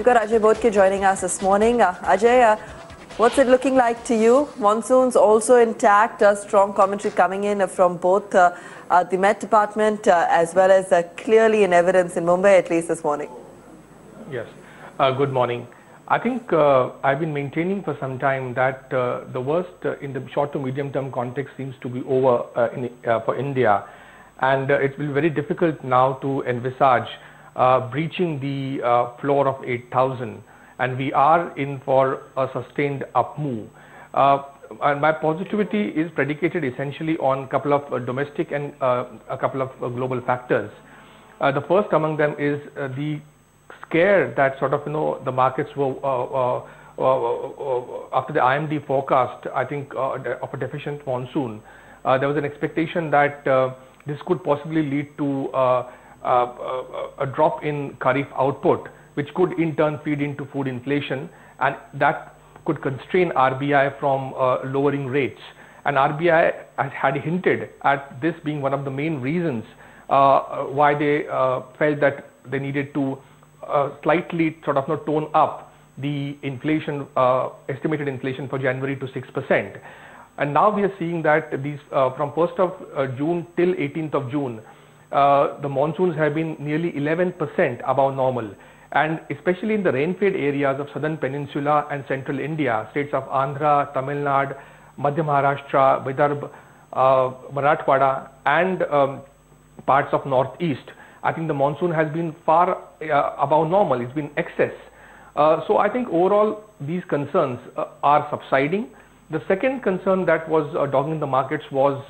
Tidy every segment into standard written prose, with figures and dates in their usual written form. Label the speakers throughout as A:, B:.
A: We've got Ajay Bodke joining us this morning. Ajay, what's it looking like to you? Monsoons also intact, strong commentary coming in from both the Met Department as well as clearly in evidence in Mumbai, at least this morning.
B: Yes, good morning. I think I've been maintaining for some time that the worst in the short to medium term context seems to be over for India, and it will be very difficult now to envisage breaching the floor of 8,000, and we are in for a sustained up move. And my positivity is predicated essentially on a couple of domestic and a couple of global factors. The first among them is the scare that the markets were after the IMD forecast, I think, of a deficient monsoon. There was an expectation that this could possibly lead to a drop in Kharif output, which could in turn feed into food inflation, and that could constrain RBI from lowering rates. And RBI had hinted at this being one of the main reasons why they felt that they needed to slightly tone up the inflation, estimated inflation for January to 6%. And now we are seeing that these from 1st of June till 18th of June, the monsoons have been nearly 11% above normal. And especially in the rain-fed areas of southern peninsula and central India, states of Andhra, Tamil Nadu, Madhya Maharashtra, Vidarbha, Marathwada, and parts of northeast, I think the monsoon has been far above normal. It's been excess. So I think overall these concerns are subsiding. The second concern that was dogging the markets was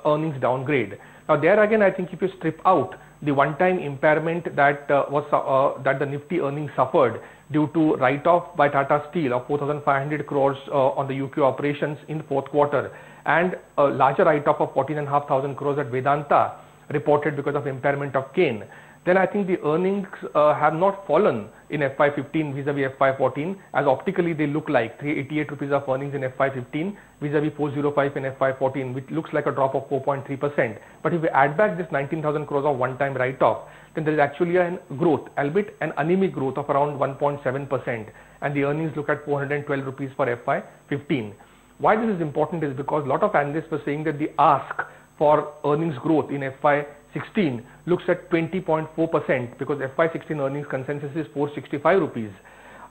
B: earnings downgrade. Now there again, I think if you strip out the one-time impairment that that the Nifty earnings suffered due to write-off by Tata Steel of 4,500 crores on the UK operations in the fourth quarter, and a larger write-off of 14,500 crores at Vedanta reported because of impairment of Kane, then I think the earnings have not fallen in FY15 vis-a-vis FY14, as optically they look like 388 rupees of earnings in FY15 vis-a-vis 405 in FY14, which looks like a drop of 4.3%. But if we add back this 19,000 crores of one-time write-off, then there is actually a growth, albeit an anemic growth of around 1.7%, and the earnings look at 412 rupees for FY15. Why this is important is because a lot of analysts were saying that the ask for earnings growth in FY16 looks at 20.4%, because FY16 earnings consensus is 465 rupees.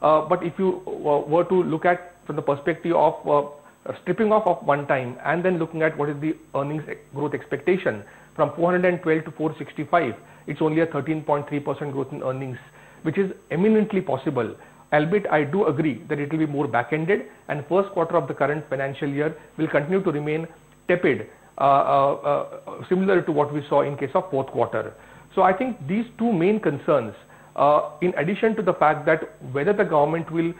B: But if you were to look at from the perspective of stripping off of one time and then looking at what is the earnings growth expectation from 412 to 465, it's only a 13.3% growth in earnings, which is eminently possible. Albeit I do agree that it will be more back-ended, and first quarter of the current financial year will continue to remain tepid, similar to what we saw in case of fourth quarter. So I think these two main concerns, in addition to the fact that whether the government will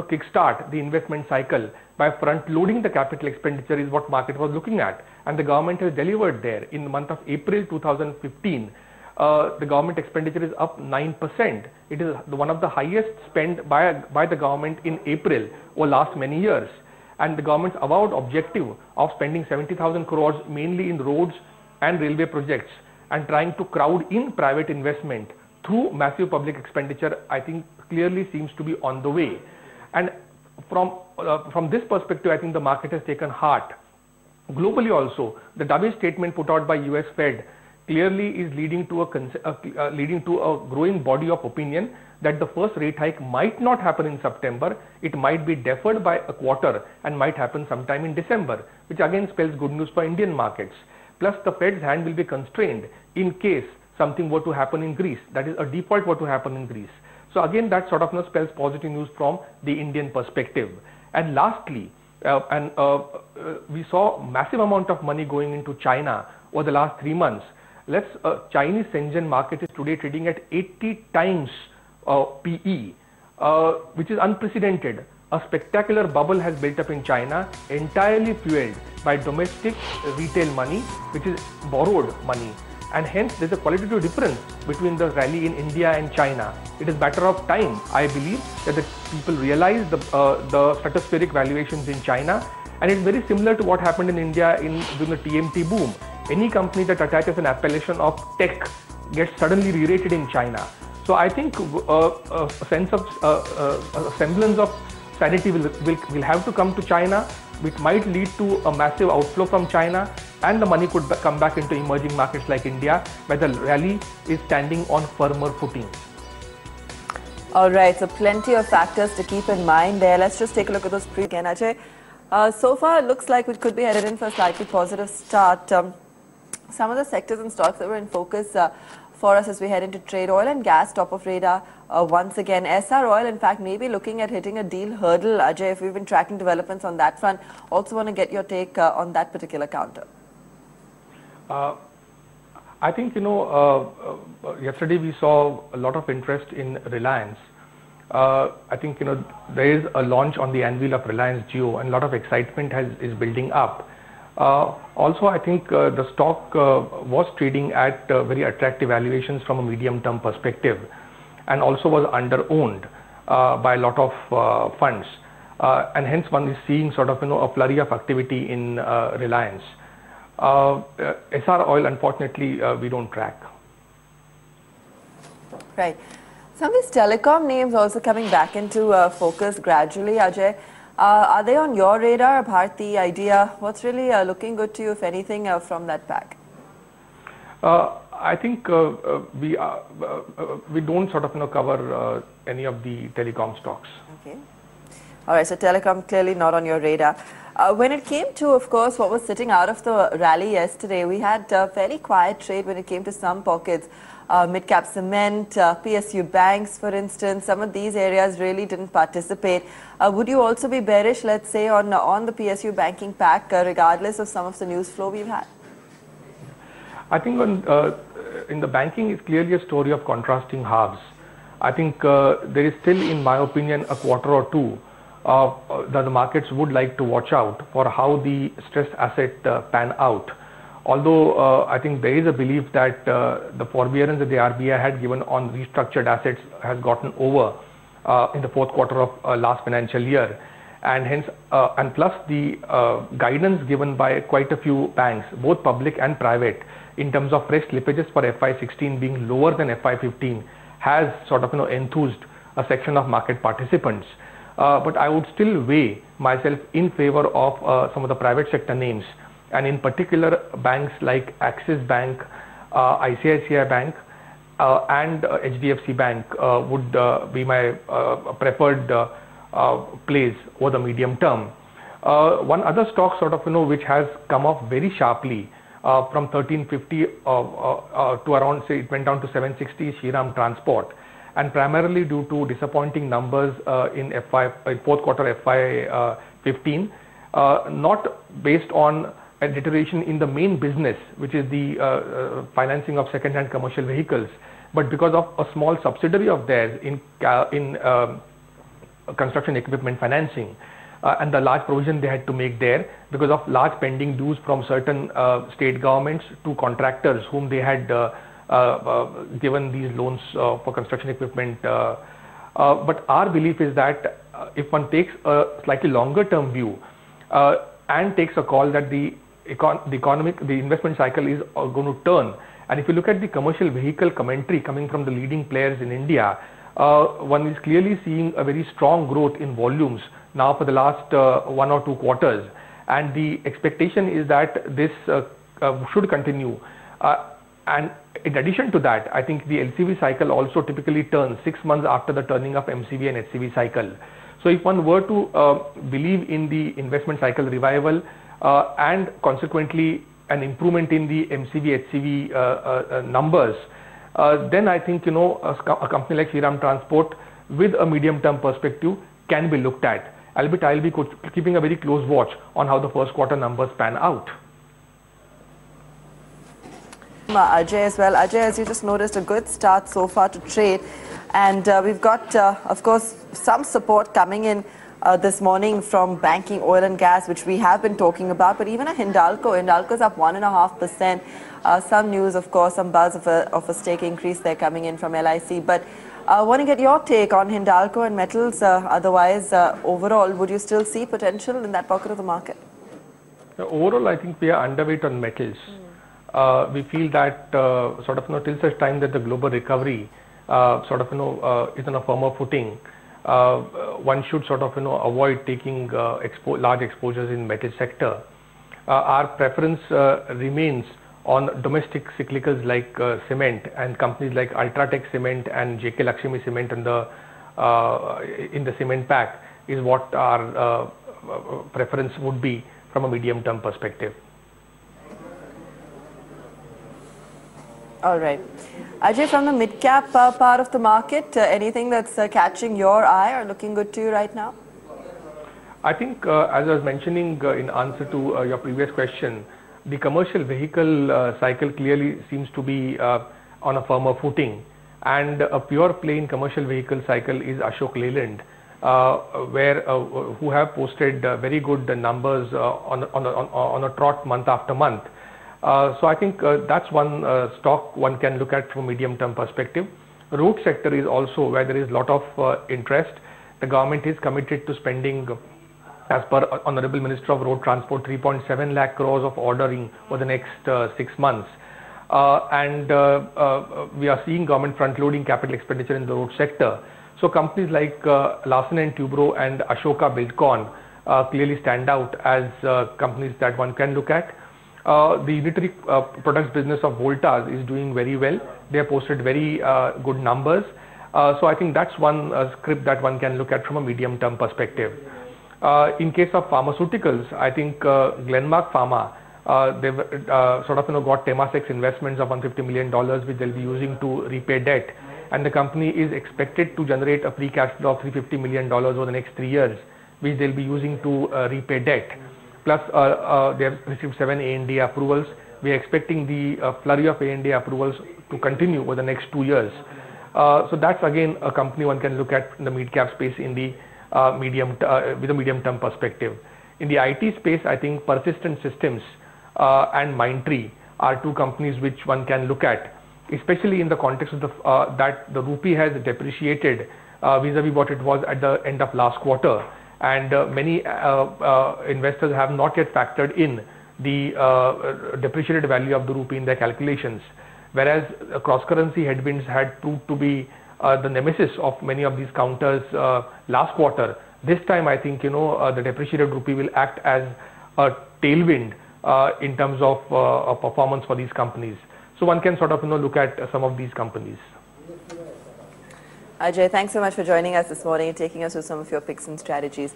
B: kickstart the investment cycle by front-loading the capital expenditure, is what market was looking at, and the government has delivered there. In the month of April 2015, the government expenditure is up 9%. It is one of the highest spent by the government in April over last many years. And the government's avowed objective of spending 70,000 crores mainly in roads and railway projects and trying to crowd in private investment through massive public expenditure, I think clearly seems to be on the way. And from this perspective, I think the market has taken heart. Globally also, the dovish statement put out by US Fed clearly is leading to a growing body of opinion that the first rate hike might not happen in September. It might be deferred by a quarter and might happen sometime in December, which again spells good news for Indian markets. Plus the Fed's hand will be constrained in case something were to happen in Greece, that is a default were to happen in Greece. So again that spells positive news from the Indian perspective. And lastly, we saw massive amount of money going into China over the last 3 months. Chinese Shenzhen market is today trading at 80 times PE, which is unprecedented. A spectacular bubble has built up in China, entirely fueled by domestic retail money, which is borrowed money. And hence there's a qualitative difference between the rally in India and China. It is a matter of time, I believe, that the people realize the stratospheric valuations in China. And it's very similar to what happened in India during the TMT boom. Any company that attaches an appellation of tech gets suddenly re-rated in China. So So I think a sense of a semblance of sanity will have to come to China, which might lead to a massive outflow from China, and the money could come back into emerging markets like India, where the rally is standing on firmer footing.
A: All right, so plenty of factors to keep in mind there. Let's just take a look at those pre again, Ajay. So far, it looks like we could be headed in for a slightly positive start. Some of the sectors and stocks that were in focus for us as we head into trade, oil and gas, top of radar once again. SR Oil, in fact, maybe looking at hitting a deal hurdle. Ajay, if we've been tracking developments on that front, also want to get your take on that particular counter.
B: I think, yesterday we saw a lot of interest in Reliance. I think, there is a launch on the anvil of Reliance Jio, and a lot of excitement is building up. Also, I think the stock was trading at very attractive valuations from a medium-term perspective, and also was under-owned by a lot of funds. And hence one is seeing sort of, a flurry of activity in Reliance. SR Oil, unfortunately, we don't track.
A: Right. Some of these telecom names also coming back into focus gradually, Ajay. Are they on your radar, Bharti, Idea? What's really looking good to you, if anything, from that pack?
B: I think we don't sort of cover any of the telecom stocks.
A: Okay. All right, so telecom clearly not on your radar. When it came to, of course, what was sitting out of the rally yesterday, we had a fairly quiet trade when it came to some pockets. Mid-cap cement, PSU banks, for instance, some of these areas really didn't participate. Would you also be bearish, let's say, on the PSU banking pack, regardless of some of the news flow we've had?
B: I think in the banking, it's clearly a story of contrasting halves. I think there is still, in my opinion, a quarter or two that the markets would like to watch out for how the stressed asset pan out. Although I think there is a belief that the forbearance that the RBI had given on restructured assets has gotten over in the fourth quarter of last financial year, and hence and plus the guidance given by quite a few banks, both public and private, in terms of fresh slippages for FY16 being lower than FY15, has sort of enthused a section of market participants. But I would still weigh myself in favor of some of the private sector names, and in particular banks like Axis Bank, ICICI Bank and HDFC Bank would be my preferred plays over the medium term. One other stock sort of which has come off very sharply from 1350 to around, say, it went down to 760, Shriram Transport, and primarily due to disappointing numbers in fourth quarter FY15, not based on a deterioration in the main business, which is the financing of second-hand commercial vehicles, but because of a small subsidiary of theirs in construction equipment financing, and the large provision they had to make there because of large pending dues from certain state governments to contractors whom they had given these loans for construction equipment. But our belief is that if one takes a slightly longer term view and takes a call that the investment cycle is going to turn, and if you look at the commercial vehicle commentary coming from the leading players in India, one is clearly seeing a very strong growth in volumes now for the last 1 or 2 quarters, and the expectation is that this should continue. And in addition to that, I think the LCV cycle also typically turns 6 months after the turning of MCV and HCV cycle. So if one were to believe in the investment cycle revival and consequently an improvement in the MCV, HCV numbers, then I think a company like Shriram Transport with a medium-term perspective can be looked at. Albeit I'll be keeping a very close watch on how the first quarter numbers pan out.
A: Ajay as well. Ajay, as you just noticed, a good start so far to trade, and we've got, of course, some support coming in this morning from banking, oil and gas, which we have been talking about, but even a Hindalco's up 1.5%. Some news, of course, some buzz of a stake increase there coming in from LIC, but I want to get your take on Hindalco and metals. Otherwise, overall, would you still see potential in that pocket of the market?
B: Overall, I think we are underweight on metals. We feel that sort of till such time that the global recovery sort of is on a firmer footing, one should sort of avoid taking large exposures in metal sector. Our preference remains on domestic cyclicals like cement, and companies like Ultratech Cement and JK Lakshmi Cement in the cement pack is what our preference would be from a medium term perspective.
A: All right. Ajay, from the mid-cap part of the market, anything that's catching your eye or looking good to you right now?
B: I think, as I was mentioning in answer to your previous question, the commercial vehicle cycle clearly seems to be on a firmer footing, and a pure plain commercial vehicle cycle is Ashok Leyland, who have posted very good numbers on a trot month after month. So I think that's one stock one can look at from a medium-term perspective. Road sector is also where there is a lot of interest. The government is committed to spending, as per Honorable Minister of Road Transport, 3.7 lakh crores of ordering for the next 6 months. And we are seeing government front-loading capital expenditure in the road sector. So companies like Larsen & Toubro and Ashoka Buildcon clearly stand out as companies that one can look at. The unitary products business of Voltas is doing very well. They have posted very good numbers. So I think that's one script that one can look at from a medium-term perspective. In case of pharmaceuticals, I think Glenmark Pharma, they've sort of got Temasek investments of $150 million, which they'll be using to repay debt. And the company is expected to generate a free cash flow of $350 million over the next 3 years, which they'll be using to repay debt. Plus, they have received 7 ANDA approvals. We are expecting the flurry of ANDA approvals to continue over the next 2 years. So that's again a company one can look at in the mid-cap space in the with a medium-term perspective. In the IT space, I think Persistent Systems and Mindtree are 2 companies which one can look at, especially in the context of that the rupee has depreciated vis-a-vis what it was at the end of last quarter. And many investors have not yet factored in the depreciated value of the rupee in their calculations, whereas cross-currency headwinds had proved to be the nemesis of many of these counters last quarter. This time, I think the depreciated rupee will act as a tailwind in terms of performance for these companies. So one can sort of look at some of these companies.
A: Ajay, thanks so much for joining us this morning and taking us through some of your picks and strategies.